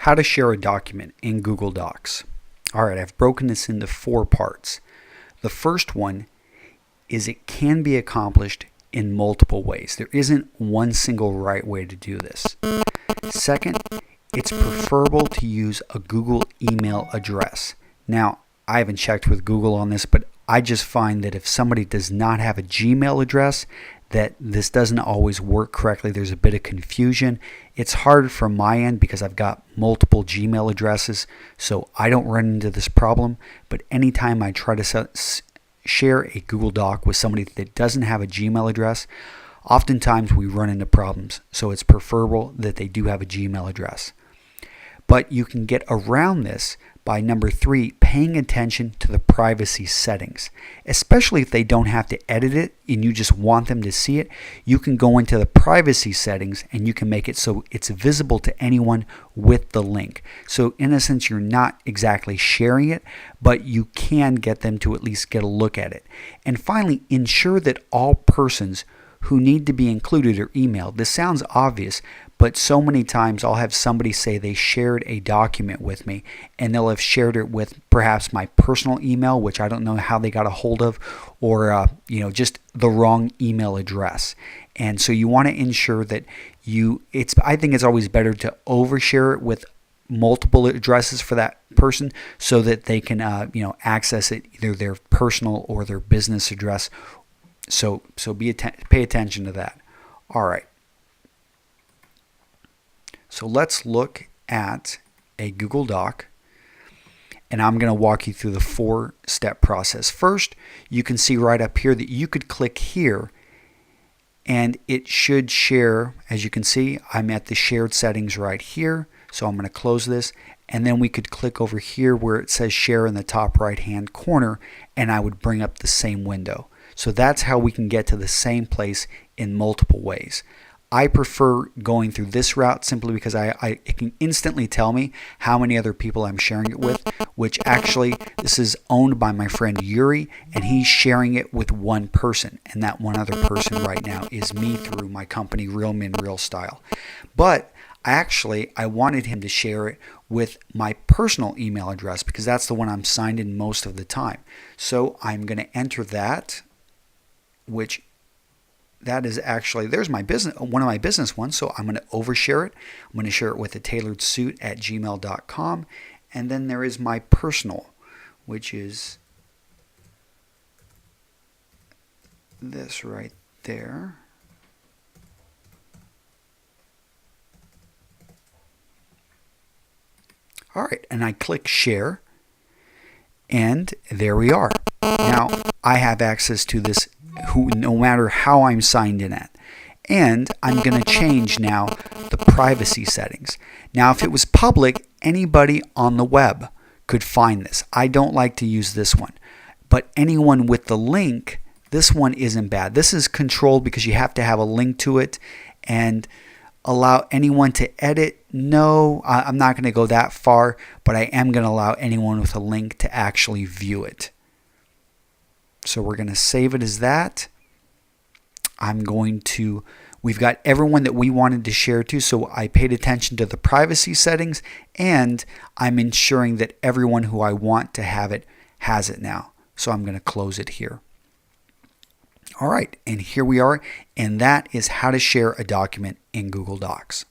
How to share a document in Google Docs. All right, I've broken this into 4 parts. The first one is it can be accomplished in multiple ways. There isn't one single right way to do this. Second, it's preferable to use a Google email address. Now, I haven't checked with Google on this, but I just find that if somebody does not have a Gmail address, that this doesn't always work correctly. There's a bit of confusion. It's hard from my end because I've got multiple Gmail addresses, so I don't run into this problem. But anytime I try to share a Google Doc with somebody that doesn't have a Gmail address, oftentimes we run into problems. So it's preferable that they do have a Gmail address. But you can get around this by number 3, paying attention to the privacy settings. Especially if they don't have to edit it and you just want them to see it, you can go into the privacy settings and you can make it so it's visible to anyone with the link. So in a sense, you're not exactly sharing it, but you can get them to at least get a look at it. And finally, ensure that all persons who need to be included are emailed. This sounds obvious, but so many times I'll have somebody say they shared a document with me and they'll have shared it with perhaps my personal email, which I don't know how they got a hold of, or just the wrong email address. And so you want to ensure that I think it's always better to overshare it with multiple addresses for that person so that they can access it, either their personal or their business address. So pay attention to that. All right. So let's look at a Google Doc, and I'm going to walk you through the 4-step process. First, you can see right up here that you could click here and it should share. As you can see, I'm at the shared settings right here. So I'm going to close this, and then we could click over here where it says share in the top right hand corner, and I would bring up the same window. So that's how we can get to the same place in multiple ways. I prefer going through this route simply because it can instantly tell me how many other people I'm sharing it with, which actually this is owned by my friend Yuri, and he's sharing it with one person, and that one other person right now is me through my company Real Men Real Style. But I wanted him to share it with my personal email address because that's the one I'm signed in most of the time. So I'm going to enter that, which that is actually, there's my business, one of my business ones. So I'm going to overshare it. I'm going to share it with thetailoredsuit@gmail.com. And then there is my personal, which is this right there. All right, and I click share, and there we are. Now I have access to this no matter how I'm signed in at. And I'm going to change now the privacy settings. Now if it was public, anybody on the web could find this. I don't like to use this one. But anyone with the link, this one isn't bad. This is controlled because you have to have a link to it and allow anyone to edit. No, I'm not going to go that far, but I am going to allow anyone with a link to actually view it. So we're going to save it as that. We've got everyone that we wanted to share to, so I paid attention to the privacy settings, and I'm ensuring that everyone who I want to have it has it now. So I'm going to close it here. All right, and here we are, and that is how to share a document in Google Docs.